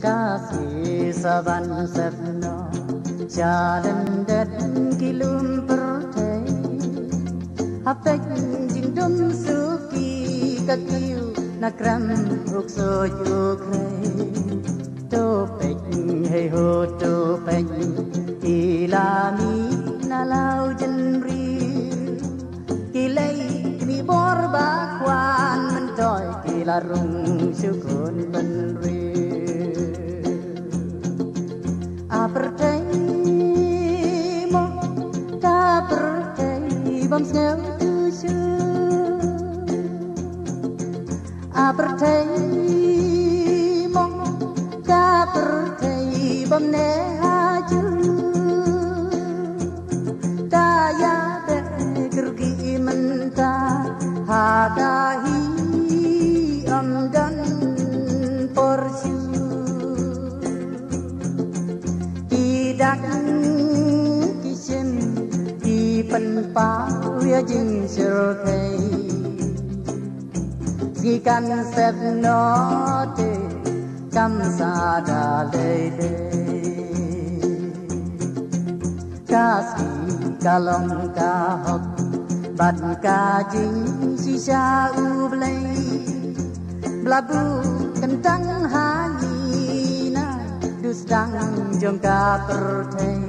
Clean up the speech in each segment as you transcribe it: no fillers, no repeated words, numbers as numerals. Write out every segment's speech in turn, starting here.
Kasih saban sepno jalan dan kilum pertai Hapek jingdum suki kakiu nakram ukso yukrai Topek hei ho topek ilami nalau jenri Kilai mi bor bakwan mentoy kilarung syukun benri Apertai mo ta pertai bom sneu tu chu Apertai mo ta pertai bom ne haju ta ya de gergi menta hadahi amdan porsu Dak kishin di penpau ya jing sirkai Gikan sep note kam sada lele Kasih kalong kahok bat kajing sisa ublay Blabu kentang hani Dang jong ka pertai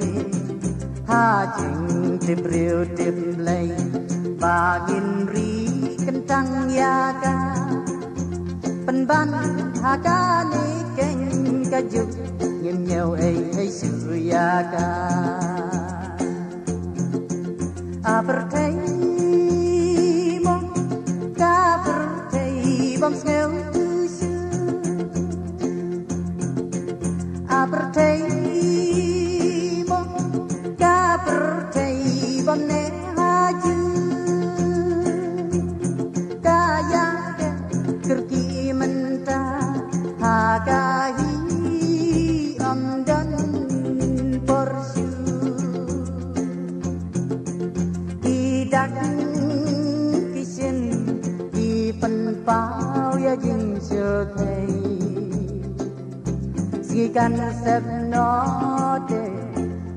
hajing tibriu timlay bagin ri kentang yaga penban hakane keng kajuk nyem nyau ai suryaga apertai mo ka pertai bom sneu Apertai mo ka pertai bom ne haju kaya kerki menta hagahi amdan porsu tidak kishin di penpau ya jing sirkai Gikan sep note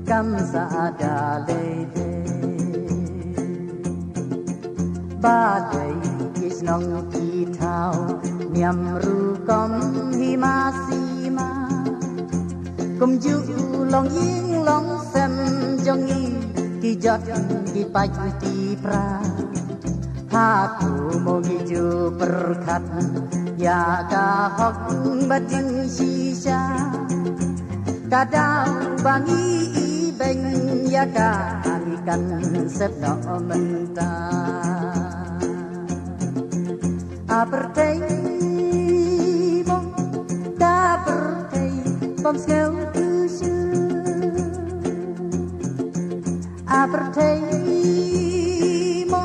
kam sada lele Badai kisnong kitau Nyam rukom himasima Kum ju long ying long sem jong yi Kijot kipai ti pra Haku mo hiju perkat Ya kahok bading sisa Kadang bangi ibeng ya kanikan sepno menta Apertai mo ta pertai bom sneu tusu Apertai mo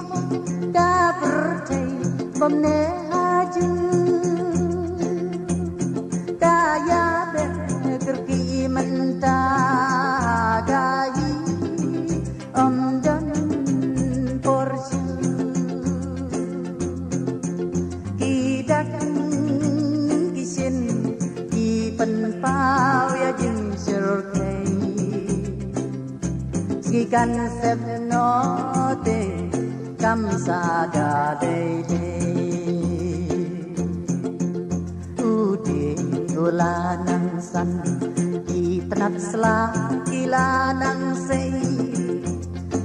ta pertai bom ne haju Kaya kerki menta gayi amdan porsu Kidak kishin di penpau ya jing sirkai Gikan sep note kam sada lele Ulanang san ki penat sela kilanang sei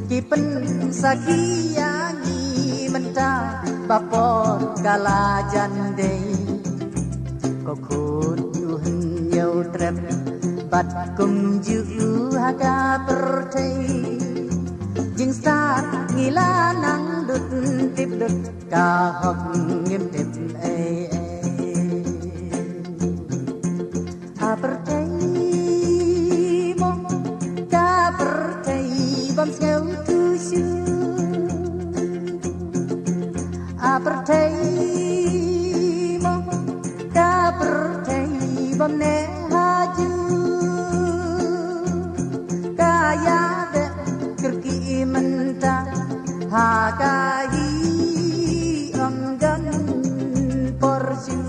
ki pen sakiyangi menta bapor kala jande ko khun yuhn yau trep bat kum ju haga pertai jing star ngilanang dut tip dut ka hok ngim tip Apertai mo ka pertai bom sneu tusu Apertai mo ka pertai bom ne haju kaya de kerki menta hagahi amdan porsu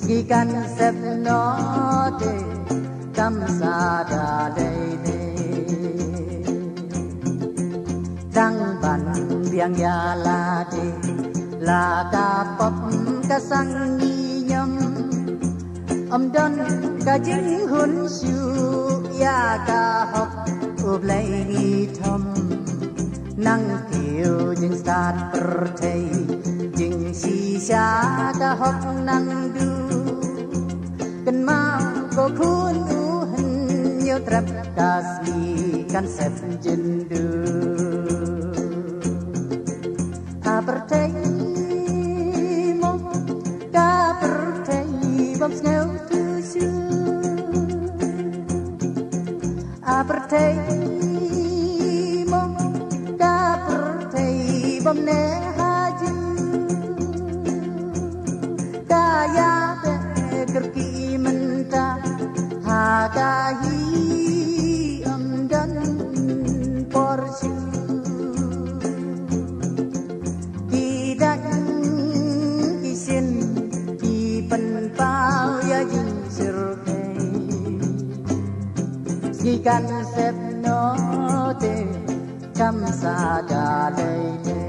Gikan sep no de kam sa da dei de dang ban biang ya la de la ka pop ka sang ni nhâm don ka jing hun shu ya ka hop ub lai ni thom nang kiu jing sat per thei jing si sha ka hop nang du kan mau ko khun u hin nhiều trap kasmi kan sep jin du apartheid mo ka apartheid bom snel tu shu apartheid mo ka apartheid bom ne ha ju kaya kerki menta ha kahi dan porsi tidak isin di penpau ya jing survei gikan sep no te kam sa da dei